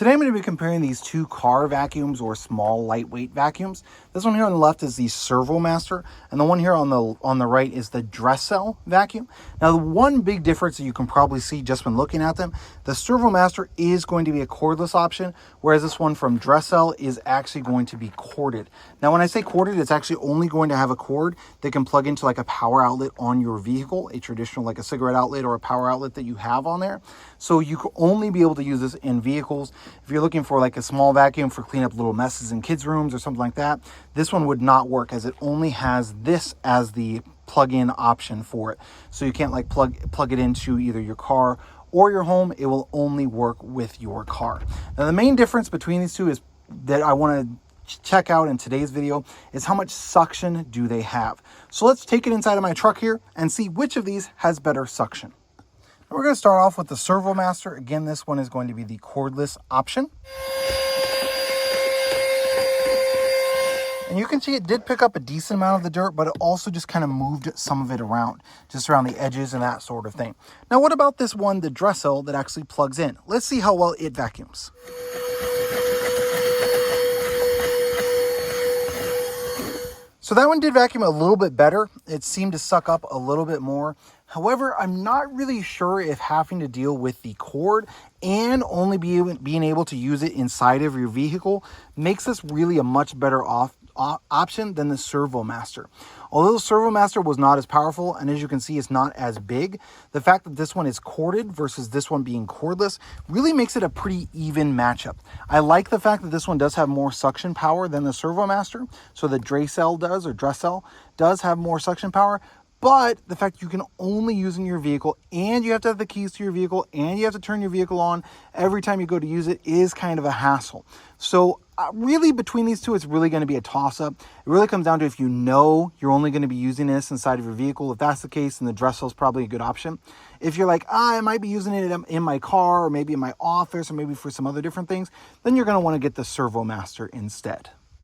Today I'm going to be comparing these two car vacuums or small lightweight vacuums. This one here on the left is the ServoMaster, and the one here on the right is the Drecell vacuum. Now the one big difference that you can probably see just when looking at them, the ServoMaster is going to be a cordless option, whereas this one from Drecell is actually going to be corded. Now when I say corded, it's actually only going to have a cord that can plug into like a power outlet on your vehicle, a traditional like a cigarette outlet or a power outlet that you have on there. So you can only be able to use this in vehicles. If you're looking for like a small vacuum for cleaning up little messes in kids' rooms or something like that, this one would not work as it only has this as the plug-in option for it. So you can't like plug it into either your car or your home. It will only work with your car. Now the main difference between these two is that I want to check out in today's video is how much suction do they have. So let's take it inside of my truck here and see which of these has better suction. We're going to start off with the ServoMaster. Again, this one is going to be the cordless option. And you can see it did pick up a decent amount of the dirt, but it also just kind of moved some of it around, just around the edges and that sort of thing. Now, what about this one, the Drecell, that actually plugs in? Let's see how well it vacuums. So that one did vacuum a little bit better. It seemed to suck up a little bit more. However, I'm not really sure if having to deal with the cord and only being able to use it inside of your vehicle makes this really a much better option than the ServoMaster. Although the ServoMaster was not as powerful, and as you can see, it's not as big, the fact that this one is corded versus this one being cordless really makes it a pretty even matchup. I like the fact that this one does have more suction power than the ServoMaster. So the Drecell does have more suction power. But the fact you can only use in your vehicle, and you have to have the keys to your vehicle, and you have to turn your vehicle on every time you go to use it is kind of a hassle. So really between these two, it's really going to be a toss-up. It really comes down to if you know you're only going to be using this inside of your vehicle. If that's the case, then the Drecell is probably a good option. If you're like, I might be using it in my car, or maybe in my office, or maybe for some other different things, then you're going to want to get the ServoMaster instead.